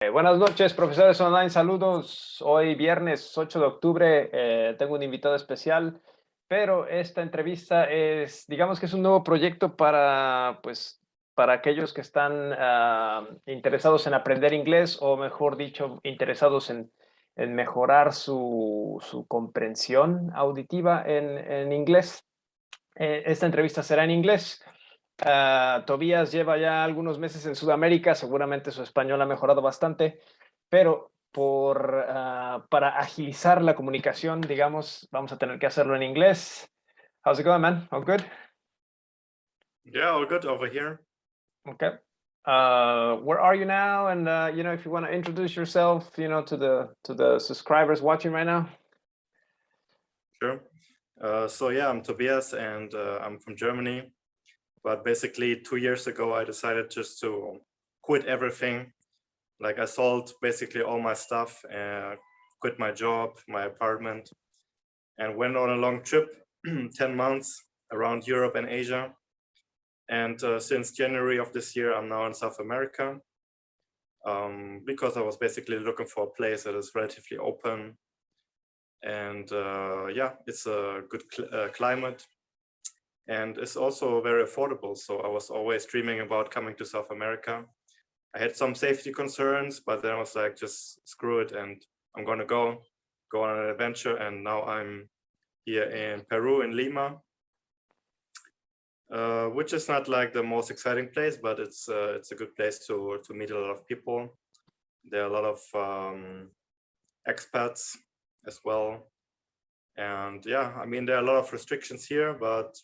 Buenas noches, profesores online, saludos. Hoy viernes 8 de octubre tengo un invitado especial, pero esta entrevista es, digamos que es un nuevo proyecto para, pues, para aquellos que están interesados en aprender inglés o mejor dicho, interesados en mejorar su comprensión auditiva en inglés. Esta entrevista será en inglés. Tobías lleva ya algunos meses en Sudamérica, seguramente su español ha mejorado bastante, pero para agilizar la comunicación, digamos, vamos a tener que hacerlo en inglés. How's it going, man? All good? Yeah, all good over here. Okay. Where are you now? And if you want to introduce yourself, to the subscribers watching right now. Sure. So yeah, I'm Tobias and I'm from Germany. But basically 2 years ago, I decided just to quit everything. Like I sold basically all my stuff, quit my job, my apartment, and went on a long trip, 10 months around Europe and Asia. And since January of this year, I'm now in South America because I was basically looking for a place that is relatively open. And yeah, it's a good climate. And it's also very affordable. So I was always dreaming about coming to South America. I had some safety concerns, but then I was like, just screw it, and I'm gonna go on an adventure. And now I'm here in Peru, in Lima, which is not like the most exciting place, but it's a good place to meet a lot of people. There are a lot of expats as well. And yeah, I mean, there are a lot of restrictions here, but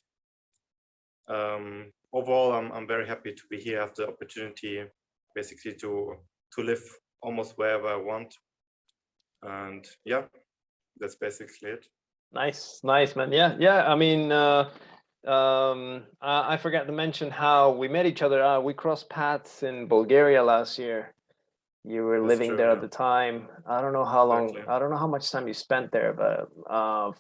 overall, I'm very happy to be here. I have the opportunity basically to live almost wherever I want. And yeah, that's basically it. Nice, man. Yeah. I mean, I forgot to mention how we met each other. We crossed paths in Bulgaria last year. You were That's living true, there at yeah. the time. I don't know how long. Exactly. I don't know how much time you spent there, but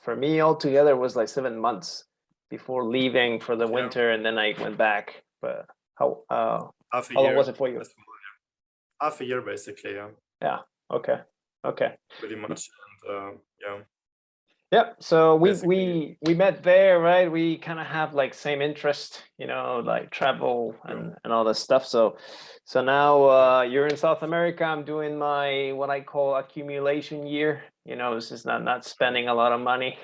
for me, altogether, it was like 7 months before leaving for the Yeah. winter, and then I went back. But how Half a how long year was it for you? as well, yeah. Half a year basically, yeah, Yeah. Okay. pretty much. And yeah, Yeah, so basically, we met there, right? We kind of have like same interest, like travel yeah, and all this stuff. So now yeah, you're in South America. I'm doing my what I call accumulation year. This is not spending a lot of money.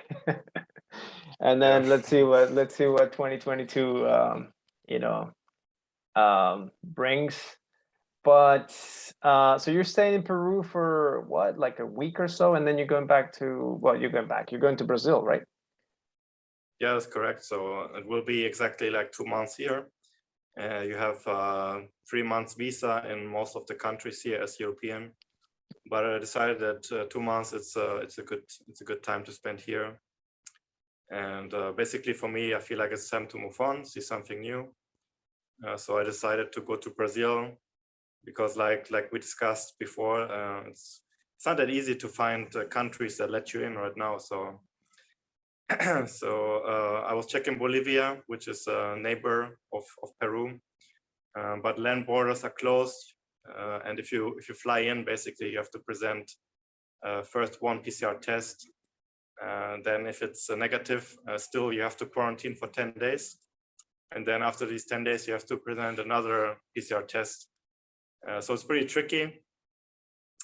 And yeah. then let's see what 2022 brings. But so you're staying in Peru for what, like a week or so, and then you're going back to, well, you're going to Brazil, right? Yeah, that's correct. So it will be exactly like 2 months here. You have 3 months visa in most of the countries here as European, but I decided that 2 months it's a good time to spend here. And basically for me, I feel like it's time to move on, see something new. So I decided to go to Brazil because, like we discussed before, it's not that easy to find countries that let you in right now. So I was checking Bolivia, which is a neighbor of Peru, but land borders are closed. And if you fly in, basically you have to present first one PCR test. Then if it's a negative, still you have to quarantine for 10 days. And then after these 10 days, you have to present another PCR test. So it's pretty tricky.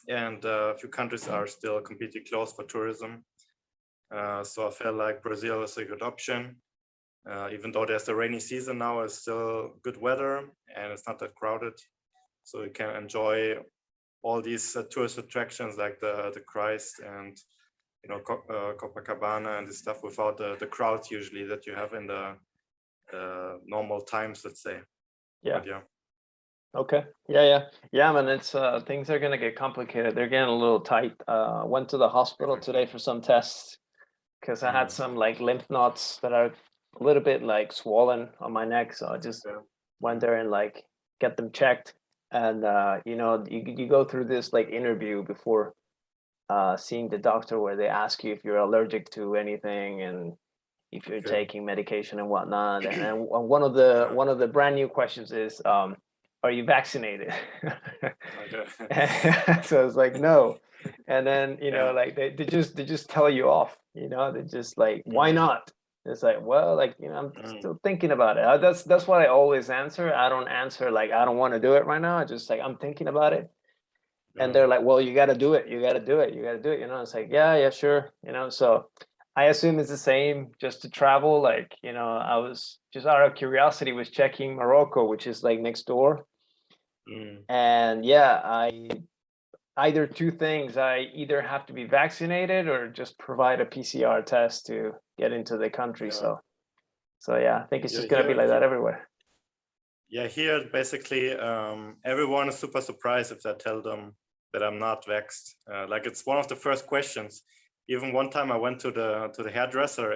And a few countries are still completely closed for tourism. So I felt like Brazil is a good option. Even though there's a rainy season now, it's still good weather and it's not that crowded. So you can enjoy all these tourist attractions like the Christ and Copacabana and this stuff without the crowds usually that you have in the normal times, let's say. Yeah. But yeah. Okay. Yeah, man. It's things are gonna get complicated. They're getting a little tight. Went to the hospital today for some tests because I had some like lymph nodes that are a little bit like swollen on my neck. So I just went there and like get them checked. And you go through this like interview before seeing the doctor where they ask you if you're allergic to anything and if you're taking medication and whatnot. And one of the brand new questions is are you vaccinated? Okay. So I was like, no. And then, Yeah. like they just tell you off, they just like, why Mm, not? It's like, well, like, I'm mm, still thinking about it. That's what I always answer. I don't answer like I don't want to do it right now. I just like I'm thinking about it. And mm, they're like, well, you got to do it. You got to do it. You got to do it. It's like, yeah, sure. So I assume it's the same just to travel. Like, I was just out of curiosity was checking Morocco, which is like next door. mm. And yeah, I either two things. I either have to be vaccinated or just provide a PCR test to get into the country. Yeah. So yeah, I think it's Yeah, just gonna be like that everywhere. yeah, here basically everyone is super surprised if I tell them that I'm not vaxxed. Like it's one of the first questions. Even one time I went to the hairdresser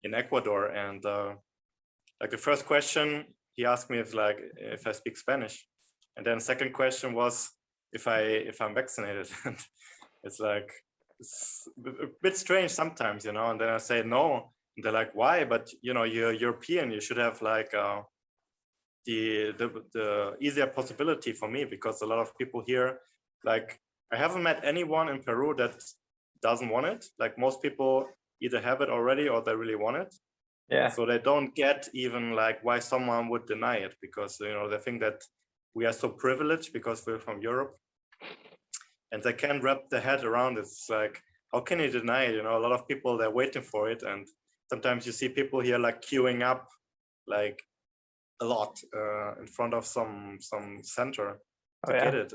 in Ecuador, and like the first question he asked me if I speak Spanish, and then second question was if I'm vaccinated. And it's like it's a bit strange sometimes, and then I say no, and they're like, why? But you're European, you should have like the easier possibility for me, because a lot of people here, like I haven't met anyone in Peru that doesn't want it. Like most people either have it already or they really want it. Yeah. So they don't get even like why someone would deny it, because they think that we are so privileged because we're from Europe, and they can't wrap their head around it. It's like, how can you deny it? A lot of people, they're waiting for it, and sometimes you see people here like queuing up like a lot in front of some center Oh to get yeah. it.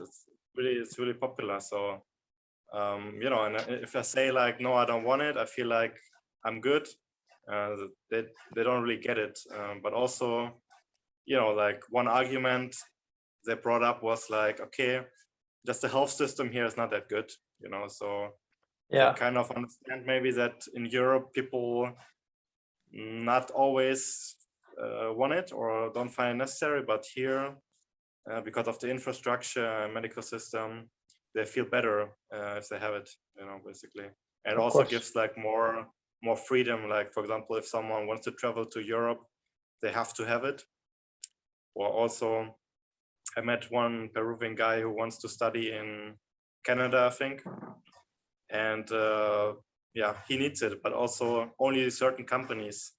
It's really popular. So and if I say like no, I don't want it, I feel like I'm good. They don't really get it. But also, like one argument they brought up was like, okay, just the health system here is not that good. So they Yeah. kind of understand maybe that in Europe people not always want it or don't find it necessary, but here, because of the infrastructure and medical system, they feel better if they have it, basically. And it Of also course. gives like more freedom. Like for example, if someone wants to travel to Europe, they have to have it. Or also, I met one Peruvian guy who wants to study in Canada, I think, and yeah, he needs it, but also only certain companies.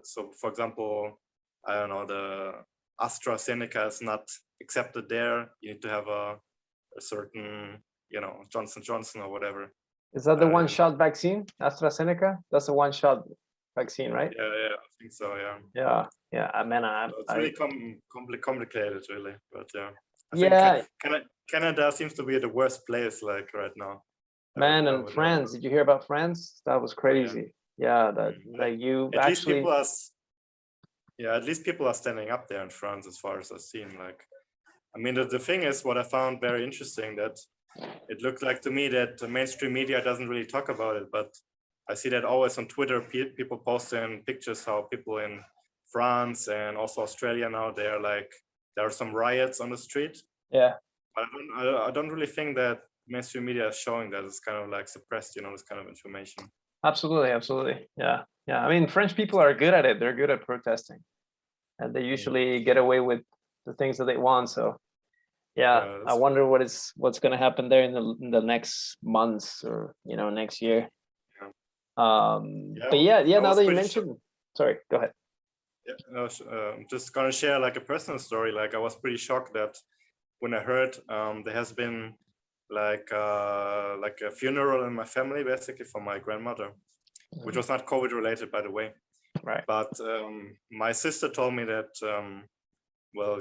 So for example, I don't know, the AstraZeneca is not accepted there. You need to have a certain, Johnson Johnson or whatever. Is that the one-shot vaccine, AstraZeneca? That's the one-shot vaccine, right? Yeah, I think so. Yeah. Yeah. I mean, So it's really complicated, really. But yeah, I yeah, think Canada seems to be the worst place like right now. man. I And would France, never. did you hear about France? That was Oh, yeah. crazy. Yeah, that like you At least actually. people are standing up there in France, as far as I've seen. Like, I mean, the thing is, what I found very interesting, that it looked like to me that the mainstream media doesn't really talk about it, but I see that always on Twitter, people posting pictures how people in France and also Australia now, there are some riots on the street. Yeah. But I don't really think that mainstream media is showing that. It's kind of like suppressed, this kind of information. Absolutely. Yeah. I mean, French people are good at it. They're good at protesting, and they usually get away with the things that they want. So, yeah, I wonder what's going to happen there in the next months or next year. But yeah. Now that you mentioned, sorry, go ahead. Yeah, I'm just gonna share like a personal story. Like I was pretty shocked that when I heard there has been like a funeral in my family, basically for my grandmother, which was not COVID related, by the way. Right. But my sister told me that well,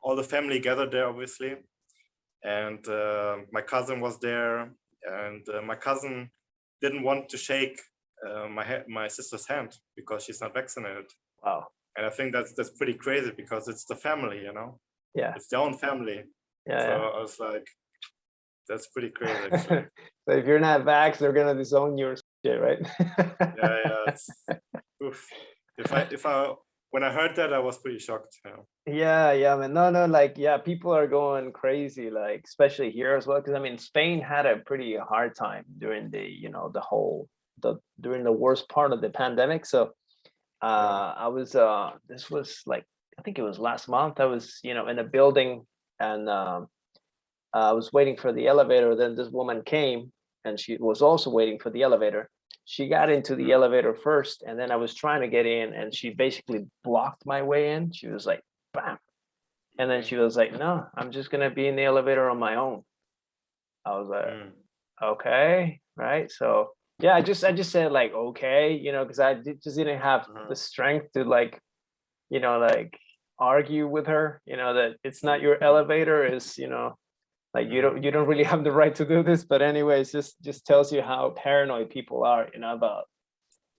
all the family gathered there, obviously, and my cousin was there, and my cousin didn't want to shake my sister's hand because she's not vaccinated. Wow. And I think that's pretty crazy, because it's the family, Yeah. it's their own family. Yeah. So I was like, that's pretty crazy, actually. So if you're not vax, they're gonna disown your shit, right? Yeah. Oof. When I heard that, I was pretty shocked. Yeah, man. No, like, yeah, people are going crazy, like, especially here as well. Because I mean, Spain had a pretty hard time during during the worst part of the pandemic. So I was this was like I think it was last month. I was, in a building, and I was waiting for the elevator. Then this woman came, and she was also waiting for the elevator. She got into the elevator first, and then I was trying to get in, and she basically blocked my way in. She was like, bam. And then she was like, no, I'm just going to be in the elevator on my own. I was like, okay, right. So yeah, I just said like, okay, because just didn't have the strength to like, like argue with her, that it's not your elevator, is, like you don't really have the right to do this. But anyways, just tells you how paranoid people are, about,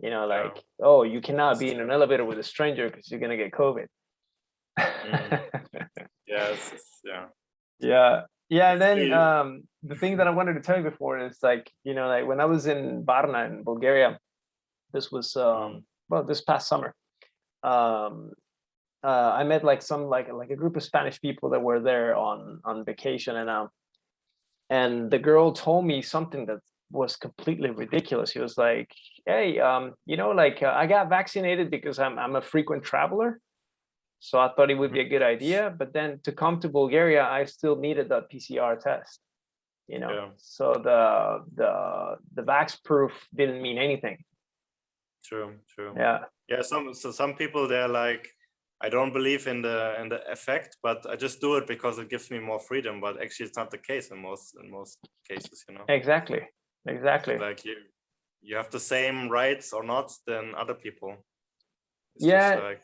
like, oh, you cannot be in an elevator with a stranger because you're gonna get COVID. Yes, yeah. Yeah, and then Basically, the thing that I wanted to tell you before is like, like when I was in Varna in Bulgaria, this was well, this past summer. Um I met like some like a group of Spanish people that were there on vacation, and the girl told me something that was completely ridiculous. She was like, "Hey, like I got vaccinated because I'm a frequent traveler, so I thought it would be a good idea. But then to come to Bulgaria, I still needed that PCR test, yeah, So the vax proof didn't mean anything." true. Yeah, Yeah, some people they're like, I don't believe in the effect, but I just do it because it gives me more freedom. But actually, it's not the case in most cases. exactly, exactly. Like you have the same rights or not than other people. It's just Yeah, like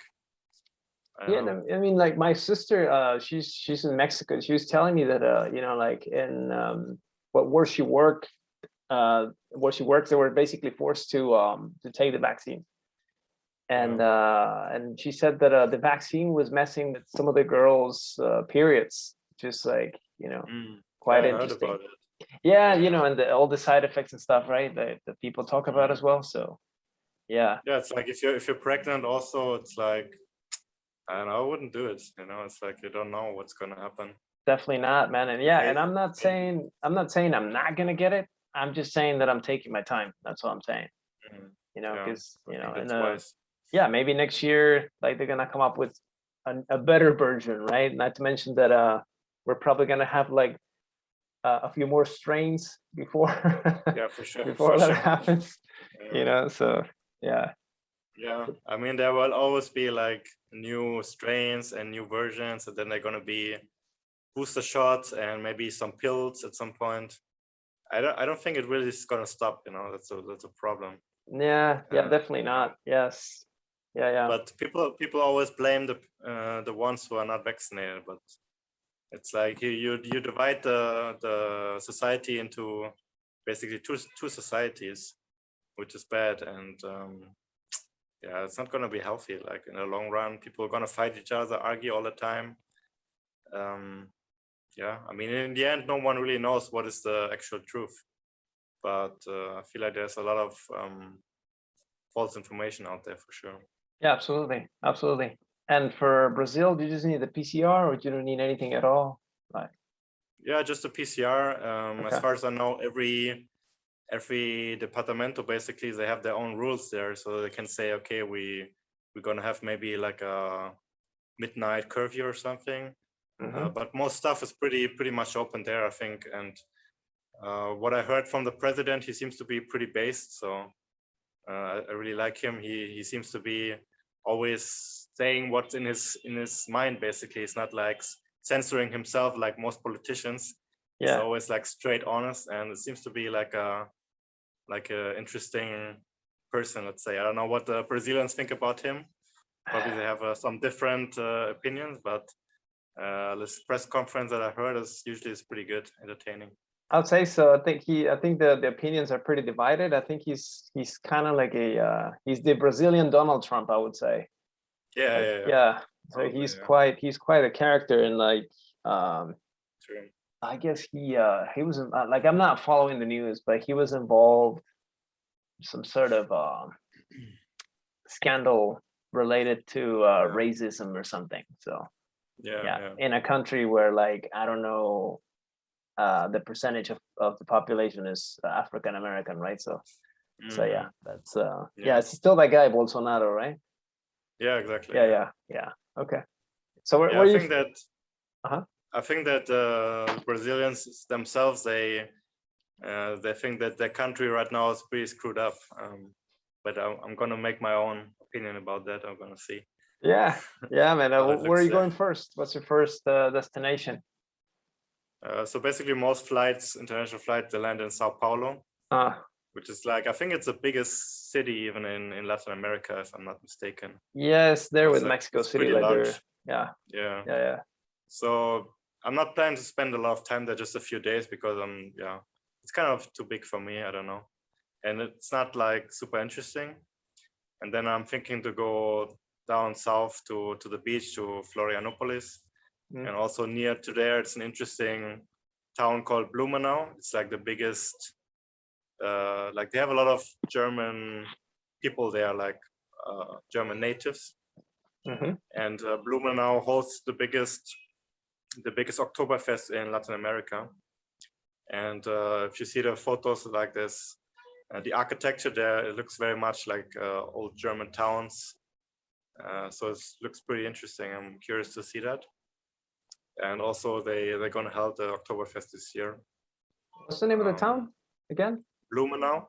I don't yeah. know. I mean, like my sister, she's in Mexico. She was telling me that, like in where she works, they were basically forced to take the vaccine. And she said that the vaccine was messing with some of the girls' periods, just like, Yeah, quite I heard interesting. about it. Yeah, Yeah. and all the side effects and stuff, right? That people talk about as well. So yeah, Yeah, it's like if you're pregnant, also it's like I don't know, I wouldn't do it. It's like you don't know what's gonna happen. definitely not, man. And You yeah, may, and may- I'm not saying I'm not gonna get it. I'm just saying that I'm taking my time. That's all I'm saying. mm, Because I think in that's wise. yeah, maybe next year, like they're gonna come up with a better version, right? Not to mention that we're probably gonna have like a few more strains before Yeah, for sure, for before that sure. happens. Yeah. So yeah, Yeah, I mean there will always be like new strains and new versions, and then they're gonna be booster shots and maybe some pills at some point. I don't think it really is gonna stop. That's a problem. yeah, Uh, definitely yeah. not. Yes, yeah. But people always blame the ones who are not vaccinated. But it's like you divide the society into basically two societies, which is bad. And yeah, it's not gonna be healthy. Like in the long run, people are gonna fight each other, argue all the time. Yeah, I mean, in the end, no one really knows what is the actual truth. But I feel like there's a lot of false information out there for sure. Yeah, absolutely, absolutely. And for Brazil, do you just need the PCR, or you don't need anything at all? Like, Yeah, just a PCR. As okay, far as I know, every departamento basically they have their own rules there, so they can say, okay, we're gonna have maybe like a midnight curfew or something. But most stuff is pretty much open there, I think. And what I heard from the president, he seems to be pretty based. So I really like him. He seems to be always saying what's in his mind. Basically, it's not like censoring himself like most politicians. He's yeah. always like straight honest, and it seems to be like a interesting person. Let's say I don't know what the Brazilians think about him. Probably they have some different opinions, but this press conference that I heard is pretty good, entertaining. I'd say so. I think the opinions are pretty divided. I think he's kind of like he's the Brazilian Donald Trump, I would say. Yeah, Like, yeah, yeah. yeah. So Probably, yeah. he's quite a character, and like True. I guess he was like, I'm not following the news, but he was involved in some sort of scandal related to Yeah, racism or something. So yeah, yeah, yeah. in a country where like I don't know the percentage of the population is African American, right? So yeah, Mhm. that's yeah, Yeah, it's still that guy Bolsonaro, right? yeah, exactly. Yeah, Yeah. yeah, yeah. Okay. So where, Yeah, where I you? think that Uh-huh. I think that Brazilians themselves they think that their country right now is pretty screwed up. But I'm gonna make my own opinion about that. I'm gonna see. Yeah, yeah, man. How it Where are looks you there. going first? What's your first destination? So basically, most flights, international flights, they land in Sao Paulo, which is like I think it's the biggest city even in Latin America, if I'm not mistaken. Yes, there It's with like Mexico it's City, pretty like large. they're, yeah, Yeah. yeah. So I'm not planning to spend a lot of time there, just a few days, because it's kind of too big for me. I don't know, and it's not like super interesting. And then I'm thinking to go down south to the beach to Florianopolis, Mm. and also near to there, it's an interesting town called Blumenau. It's like the biggest. Like they have a lot of German people there, like German natives, Mm-hmm. and Blumenau hosts the biggest Oktoberfest in Latin America. And if you see the photos like this, the architecture there, it looks very much like old German towns. So it looks pretty interesting. I'm curious to see that. And also they're going to hold the Oktoberfest this year. What's the name of the town again? Blumenau.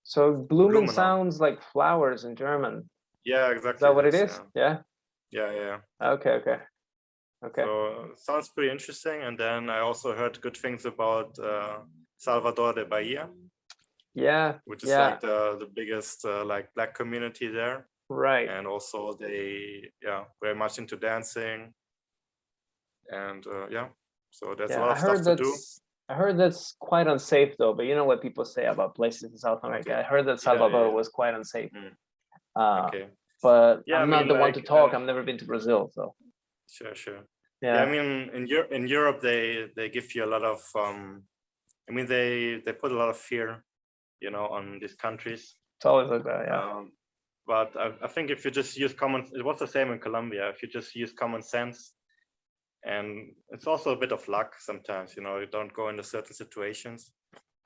So Blumen Blumenau. sounds like flowers in German. Yeah, exactly. Is that what it is? Yeah. Yeah. Okay. So sounds pretty interesting. And then I also heard good things about Salvador de Bahia. Yeah. Which is like the biggest like black community there. Right. And also they very much into dancing. And so there's a lot of stuff to do. I heard that's quite unsafe though, but you know what people say about places in South America. Okay. I heard that Salvador was quite unsafe. Okay. But I'm not the one to talk. I've never been to Brazil, so. Sure. Yeah. I mean, in Europe, they give you a lot of. I mean, they put a lot of fear, on these countries. It's always like that, yeah. But I think if you just use it was the same in Colombia. If you just use common sense, and it's also a bit of luck sometimes, you don't go into certain situations.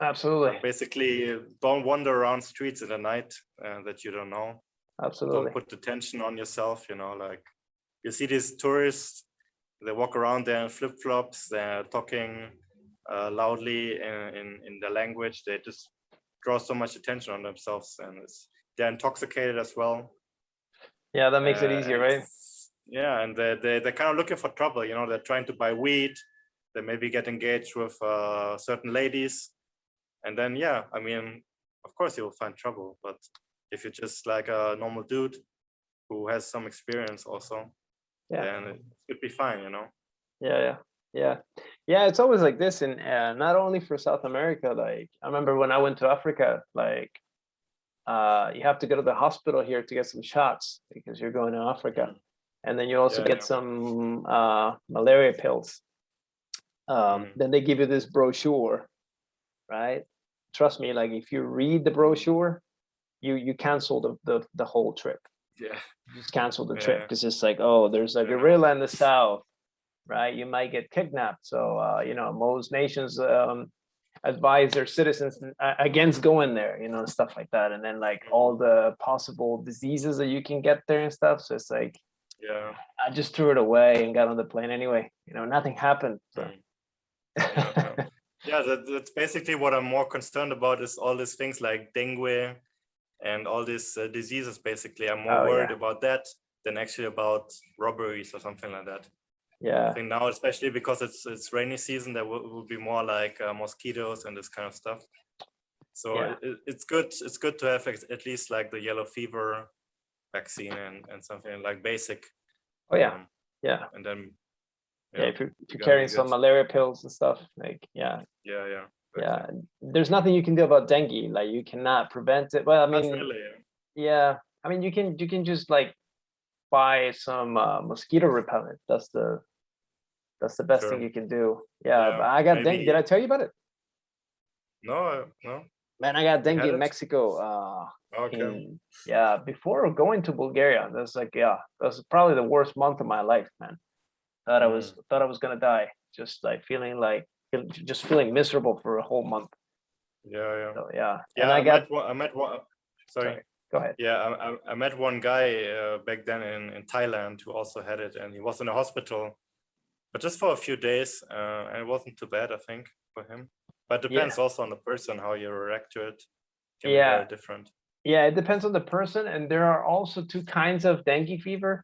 Absolutely. But basically, don't wander around streets in the night that you don't know. Absolutely. Don't put the tension on yourself, like you see these tourists, they walk around there in flip-flops, they're talking loudly in their language, they just draw so much attention on themselves, and they're intoxicated as well. Yeah, that makes it easier, right? Yeah, and they're kind of looking for trouble, they're trying to buy weed, they maybe get engaged with certain ladies, and then I mean, of course you'll find trouble, but if you're just like a normal dude who has some experience also, then it should be fine, Yeah, it's always like this, and not only for South America. Like I remember when I went to Africa, like you have to go to the hospital here to get some shots because you're going to Africa, and then you also get some malaria pills. Then they give you this brochure, right? Trust me, like if you read the brochure, you cancel the whole trip. Yeah, you just cancel the trip because it's like, oh, there's a gorilla in the south, right? You might get kidnapped. So most nations advise their citizens against going there, stuff like that. And then like all the possible diseases that you can get there and stuff. So it's like, I just threw it away and got on the plane anyway. Nothing happened. So. That's basically what I'm more concerned about, is all these things like dengue and all these diseases. Basically, I'm more worried about that than actually about robberies or something like that. I think now, especially because it's rainy season, there will be more like mosquitoes and this kind of stuff. So it's good to have at least like the yellow fever vaccine and something like basic. And then if you're carrying some malaria pills and stuff, like there's nothing you can do about dengue. Like you cannot prevent it. Well, I mean, I mean you can just like buy some mosquito repellent. That's the best thing you can do. But I got dengue. Did I tell you about it? No. Man, I got dengue in Mexico. Before going to Bulgaria, that's like that's probably the worst month of my life, man. Thought I was gonna die. Just like feeling miserable for a whole month. So, and I met one. Sorry. Go Go ahead. Yeah, I met one guy back then in Thailand who also had it, and he was in a hospital, but just for a few days, and it wasn't too bad, I think, for him. But depends also on the person how you react to it. Can be very different. Yeah, it depends on the person, and there are also two kinds of dengue fever.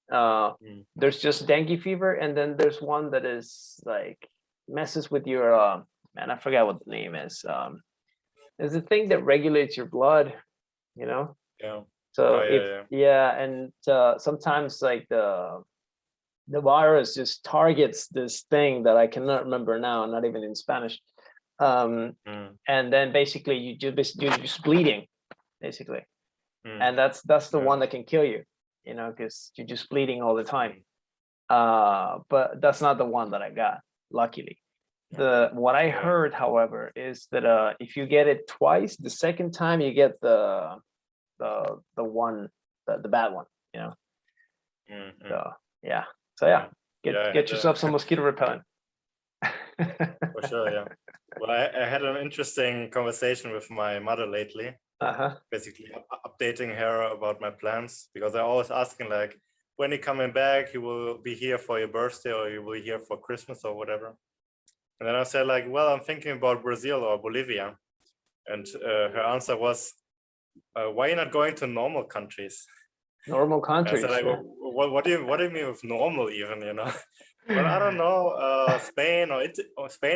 There's just dengue fever, and then there's one that is like messes with your man, I forgot what the name is. There's a thing that regulates your blood, you know. Yeah. So and sometimes like the virus just targets this thing that I cannot remember now, not even in Spanish. And then basically you're just bleeding, basically, and that's the one that can kill you, you know, because you're just bleeding all the time. But that's not the one that I got, luckily. What I heard, however, is that if you get it twice, the second time you get the one, the bad one, you know. So get yourself some mosquito repellent. For sure, yeah. Well, I had an interesting conversation with my mother lately. Basically updating her about my plans, because I always asking like, when you coming back, you will be here for your birthday or you will be here for Christmas or whatever. And then I said like, well, I'm thinking about Brazil or Bolivia. And her answer was, why are you not going to normal countries? Normal countries. I said, like, what do you mean with normal even, you know? Well, I don't know, Spain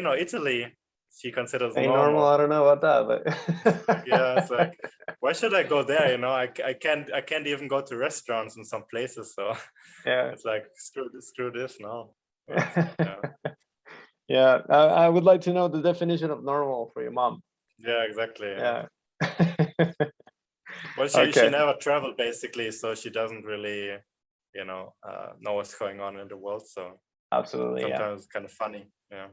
or Italy. She considers normal. I don't know about that, but yeah, it's like, why should I go there? You know, I can't even go to restaurants in some places. So it's like screw this now. Yeah, I would like to know the definition of normal for your mom. Yeah, exactly. Yeah. Well, she never traveled basically, so she doesn't really, you know what's going on in the world. So absolutely, sometimes it's kind of funny. Yeah.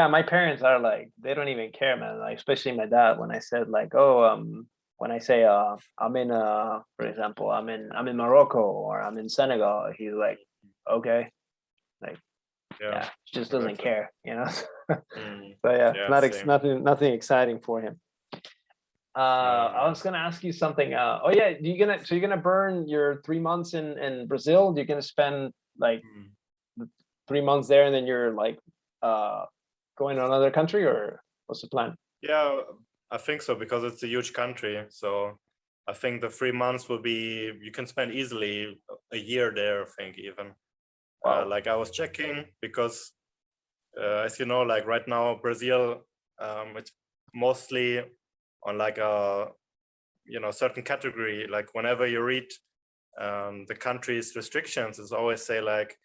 My parents are like, they don't even care, man. Like, especially my dad, when I said like, when I say I'm in for example, I'm in Morocco or I'm in Senegal, he's like, okay, like, just doesn't care, you know. So nothing exciting for him. I was gonna ask you something. You're gonna burn your 3 months in Brazil? You're gonna spend like 3 months there, and then you're like going to another country, or what's the plan? Yeah, I think so, because it's a huge country. So I think the 3 months will be, you can spend easily a year there, I think even. Wow. Like I was checking, because as you know, like right now, Brazil, it's mostly on like a certain category. Like whenever you read the country's restrictions, it's always say like,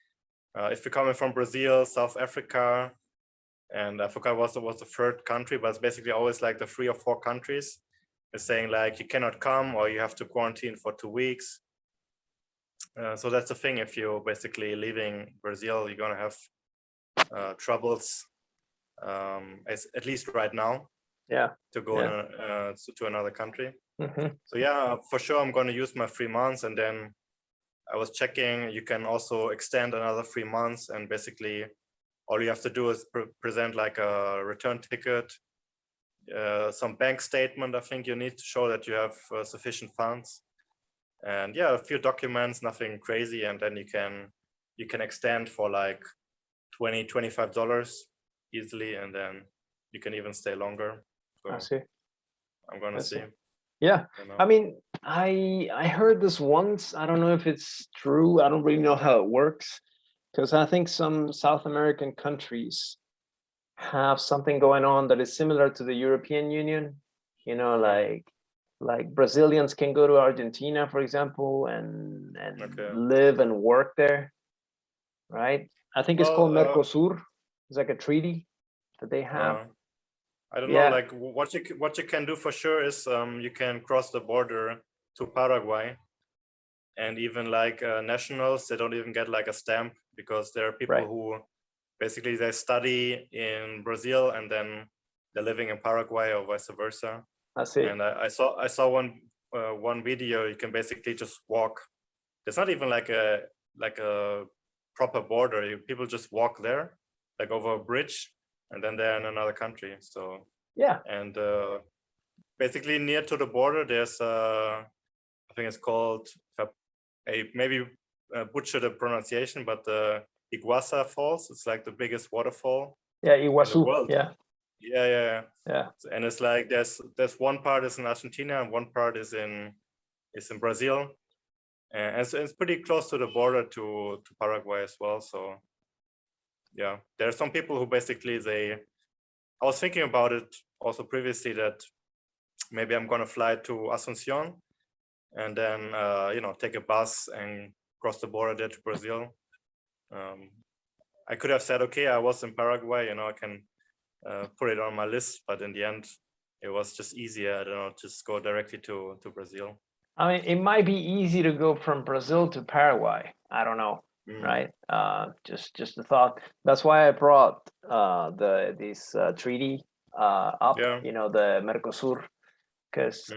if you're coming from Brazil, South Africa, and I forgot what was the third country, but it's basically always like the 3 or 4 countries. It's saying like you cannot come, or you have to quarantine for 2 weeks. So that's the thing. If you're basically leaving Brazil, you're gonna have troubles, at least right now. To go to another country. So yeah, for sure, I'm going to use my 3 months, and then I was checking. You can also extend another 3 months, and basically, all you have to do is present like a return ticket, some bank statement. I think you need to show that you have sufficient funds, and a few documents, nothing crazy, and then you can extend for like $20-$25 easily, and then you can even stay longer. So I see. I'm gonna see. Yeah, I mean, I heard this once. I don't know if it's true. I don't really know how it works, because I think some South American countries have something going on that is similar to the European Union. You know, like Brazilians can go to Argentina, for example, and live and work there, right? I think it's called Mercosur. It's like a treaty that they have. I don't know, like what you can do for sure is you can cross the border to Paraguay, and even like nationals, they don't even get like a stamp, because there are people who basically they study in Brazil and then they're living in Paraguay or vice versa. I see. And I saw one video. You can basically just walk. It's not even like a proper border. People just walk there, like over a bridge, and then they're in another country. So and basically near to the border, there's I think it's called, I maybe butcher the pronunciation, but the Iguaza Falls. It's like the biggest waterfall Yeah, in the Iguazu. world. Yeah, Yeah. And it's like there's one part is in Argentina and one part is in Brazil, and it's pretty close to the border to Paraguay as well. So yeah, there are some people who basically I was thinking about it also previously that maybe I'm gonna fly to Asuncion and then take a bus and cross the border there to Brazil. I could have said, okay, I was in Paraguay, I can put it on my list, but in the end, it was just easier, I don't know, just go directly to Brazil. I mean, it might be easy to go from Brazil to Paraguay. I don't know, right? Just a thought. That's why I brought this treaty up, Yeah. the Mercosur, because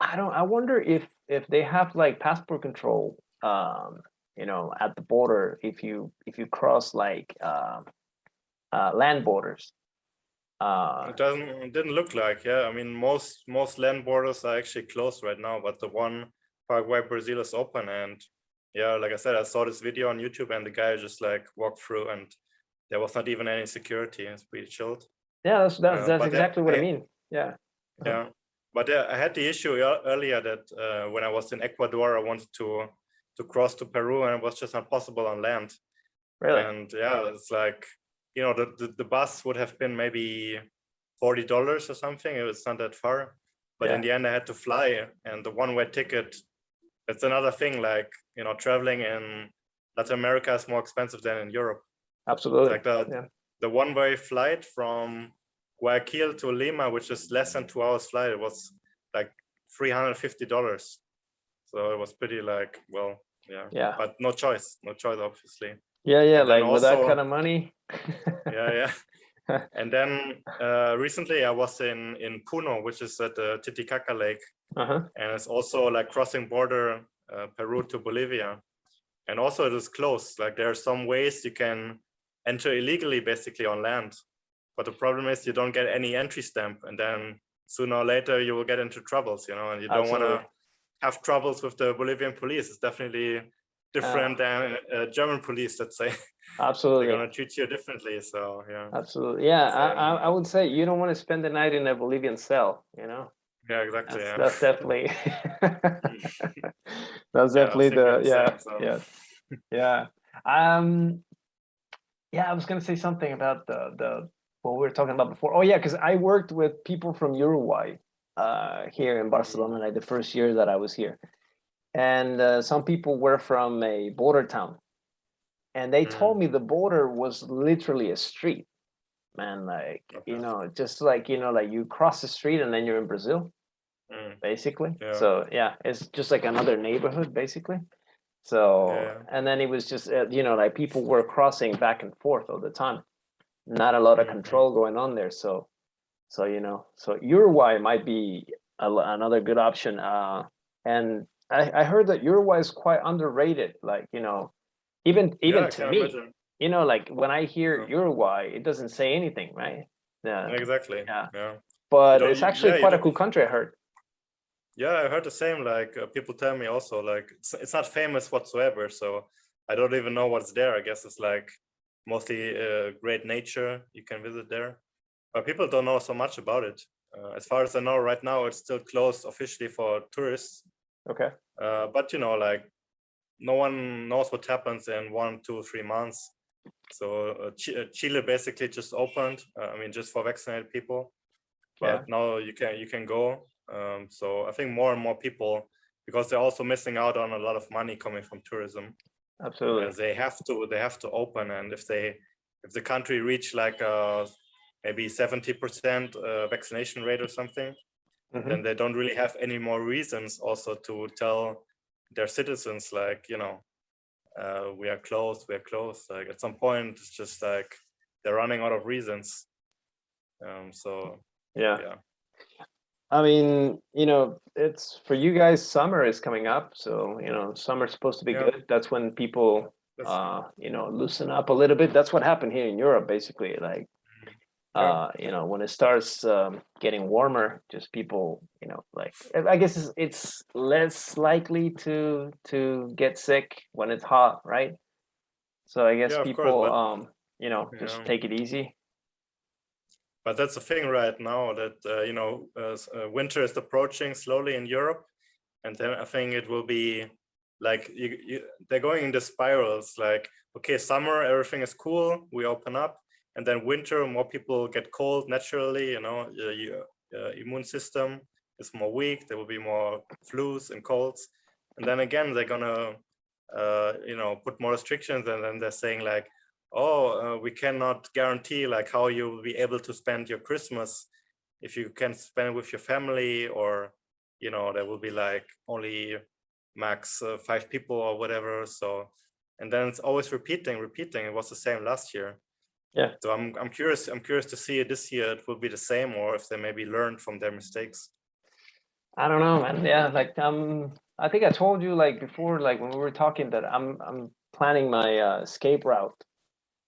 I wonder if they have like passport control, at the border if you cross like land borders. It didn't look like, yeah. I mean, most land borders are actually closed right now, but the one Paraguay Brazil is open. And yeah, like I said, I saw this video on YouTube and the guy just like walked through and there was not even any security. It's pretty chilled. Yeah, that's exactly what I mean. Yeah. Yeah, but I had the issue earlier that when I was in Ecuador, I wanted to cross to Peru and it was just not possible on land. Really? And yeah, it's like, the bus would have been maybe $40 or something. It was not that far, but in the end I had to fly, and the one-way ticket, that's another thing, like, traveling in Latin America is more expensive than in Europe. Absolutely. It's like the one-way flight from Guayaquil to Lima, which is less than 2 hours flight, it was like $350. So it was pretty like, well, yeah. But no choice, obviously. Yeah, like also, with that kind of money. yeah. And then recently I was in Puno, which is at the Titicaca Lake, and it's also like crossing border Peru to Bolivia, and also it is close. Like there are some ways you can enter illegally, basically on land, but the problem is you don't get any entry stamp, and then sooner or later you will get into troubles, and you don't want to have troubles with the Bolivian police. It's definitely different than German police, let's say. Absolutely. They're gonna treat you differently. So yeah. Absolutely. Yeah. I would say you don't want to spend the night in a Bolivian cell, Yeah, exactly. That's definitely that's definitely yeah. I was gonna say something about the what we were talking about before. Oh yeah, because I worked with people from Uruguay here in Barcelona, like the first year that I was here. And some people were from a border town, and they told me the border was literally a street, man. Like, just like, like you cross the street and then you're in Brazil, basically. Yeah. So yeah, it's just like another neighborhood, basically. So, and then it was just, like people were crossing back and forth all the time. Not a lot of control going on there. So Uruguay might be another good option. And I heard that Uruguay is quite underrated. Like, even to me, like when I hear Uruguay, it doesn't say anything, right? Yeah. Exactly. Yeah. But it's actually quite a cool country, I heard. Yeah, I heard the same. Like people tell me also, like it's not famous whatsoever. So I don't even know what's there. I guess it's like mostly great nature you can visit there, but people don't know so much about it. As far as I know, right now it's still closed officially for tourists. Okay. But like no one knows what happens in 1, 2, 3 months. So Chile basically just opened. Just for vaccinated people. But now you can go. So I think more and more people, because they're also missing out on a lot of money coming from tourism. Absolutely. They have to open, and if the country reach like maybe 70% vaccination rate or something, then they don't really have any more reasons also to tell their citizens like, we are closed. Like at some point it's just like they're running out of reasons. So yeah. It's for you guys, summer is coming up, so summer's supposed to be good. That's when people loosen up a little bit. That's what happened here in Europe, basically. Like when it starts getting warmer, just people, like, I guess it's less likely to get sick when it's hot, right? So I guess Yeah, of course, people, but just yeah. take it easy. But that's the thing right now that winter is approaching slowly in Europe, and then I think it will be like they're going into spirals. Like, okay, summer everything is cool, we open up, and then winter more people get cold naturally. Your immune system is more weak. There will be more flus and colds, and then again they're gonna put more restrictions, and then they're saying like, oh, we cannot guarantee like how you will be able to spend your Christmas if you can spend it with your family, or there will be like only max 5 people or whatever. So, and then it's always repeating. It was the same last year. Yeah. So I'm curious to see this year it will be the same, or if they maybe learned from their mistakes. I don't know, man. Yeah, like I think I told you like before, like when we were talking, that I'm planning my escape route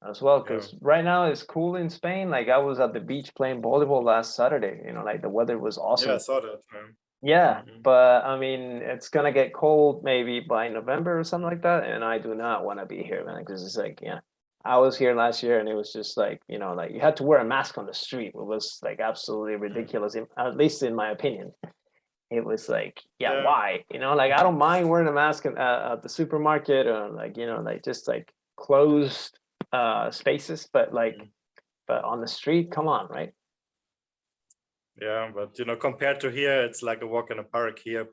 as well, because right now it's cool in Spain. Like I was at the beach playing volleyball last Saturday. Like the weather was awesome. Yeah, I saw that, man. Yeah, but I mean, it's gonna get cold maybe by November or something like that, and I do not want to be here, man, because it's like, yeah, I was here last year and it was just like, like you had to wear a mask on the street. It was like absolutely ridiculous, at least in my opinion. It was like, yeah, why? Like I don't mind wearing a mask at the supermarket, or like, like just like closed spaces, but but on the street, come on, right? Yeah, but compared to here, it's like a walk in the park. Here,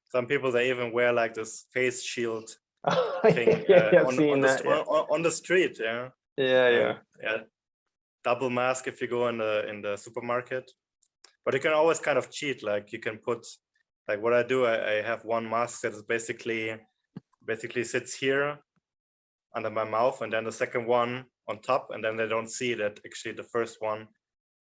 some people, they even wear like this face shield thing on the street. Yeah. Double mask if you go in the supermarket. But you can always kind of cheat. Like you can put, like what I do, I have one mask that is basically sits here under my mouth, and then the second one on top, and then they don't see that actually the first one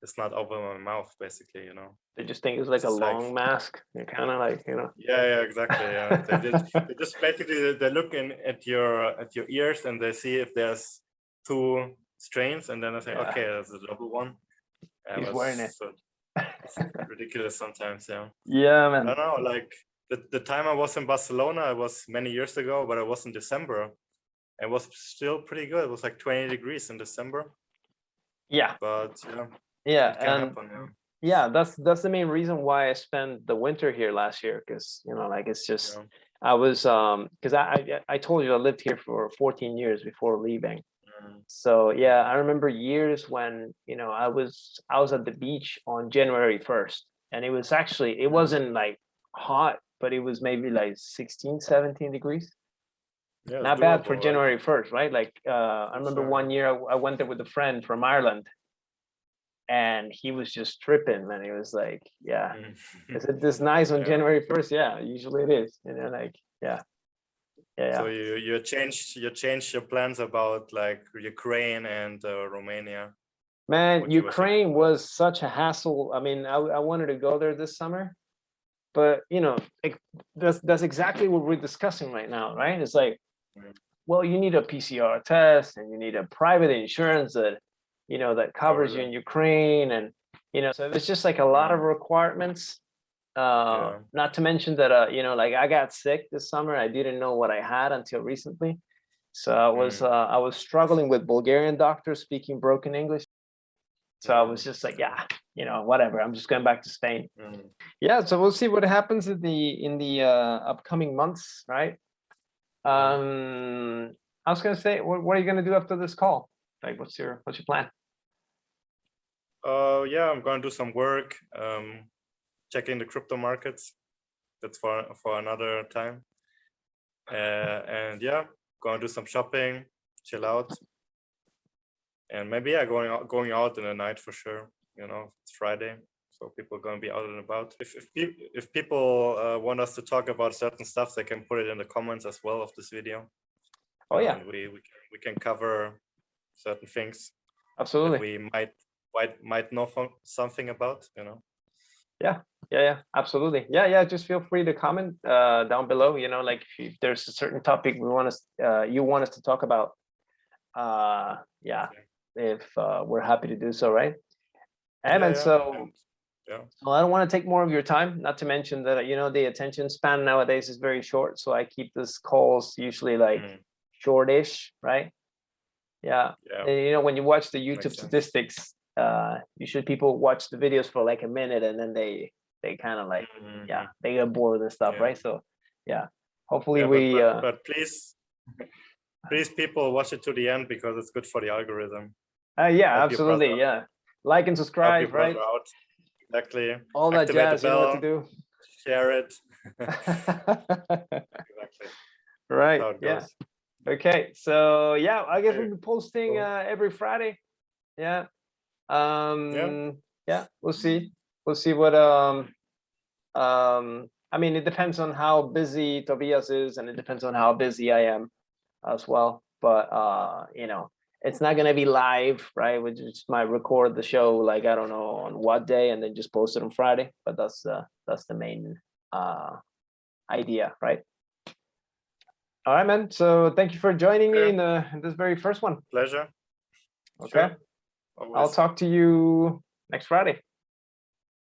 is not over my mouth, basically. They just think it's like a long mask. You're kind of like, Yeah, exactly. Yeah, they just basically they look at your ears and they see if there's 2 strains, and then I say, okay, that's a double one. He's wearing it. It's ridiculous sometimes. Yeah, man. I don't know. Like the time I was in Barcelona, it was many years ago, but it was in December. It was still pretty good. It was like 20 degrees in December. Yeah. But yeah, it can happen. Yeah, that's the main reason why I spent the winter here last year, because like it's just I was because I told you I lived here for 14 years before leaving. So yeah, I remember years when I was at the beach on January 1st, and it was actually, it wasn't like hot, but it was maybe like 16, 17 degrees. Yeah, not bad for January 1st, right? Like I remember one year I went there with a friend from Ireland, and he was just tripping, man. He was like, yeah, is it this nice on January 1st? Yeah, usually it is. Like, yeah. So you changed your plans about like Ukraine and Romania. Man, Ukraine was such a hassle. I mean, I wanted to go there this summer, but like that's exactly what we're discussing right now, right? It's like, well, you need a PCR test, and you need a private insurance that that covers you in Ukraine, and so it's just like a lot of requirements. Not to mention that like I got sick this summer. I didn't know what I had until recently, so I was struggling with Bulgarian doctors speaking broken English. So I was just like, yeah, whatever, I'm just going back to Spain. Yeah, so we'll see what happens in the upcoming months, right? I was gonna say, what are you gonna do after this call? Like, what's your plan? Yeah, I'm gonna do some work, checking the crypto markets. That's for another time. And yeah, gonna do some shopping, chill out, and maybe going out in the night for sure. It's Friday, so people are gonna be out and about. If people want us to talk about certain stuff, they can put it in the comments as well of this video. Oh yeah, and we can cover certain things. Absolutely. That we might know something about. Yeah, absolutely. Yeah, just feel free to comment down below. Like if there's a certain topic you want us to talk about. Yeah, if we're happy to do so, right? And Yeah, so and yeah. well, I don't want to take more of your time, not to mention that, the attention span nowadays is very short. So I keep these calls usually like Mm, shortish, right? Yeah. yeah, And, when you watch the makes YouTube sense. statistics, usually people watch the videos for like a minute and then they kind of like, yeah, Mhm. they get bored and stuff, Yeah. right? So yeah, hopefully Yeah, we, but please, people watch it to the end because it's good for the algorithm. yeah, Help your brother, absolutely. Yeah. Like and help your subscribe, right? brother out. Exactly. All that Activate the jazz, you know what to bell, do. share it. Exactly. Right. That's how it Yeah. goes. Okay. So yeah, I guess Okay, we'll be posting cool. every Friday. Yeah. Yeah. Yeah, we'll see. We'll see what I mean, it depends on how busy Tobias is, and it depends on how busy I am as well. But it's not gonna be live, right? We just might record the show like, I don't know on what day, and then just post it on Friday. But that's the main idea, right? All right, man. So thank you for joining me Okay. in this very first one. Pleasure. Okay. Sure. I'll Always. talk to you next Friday.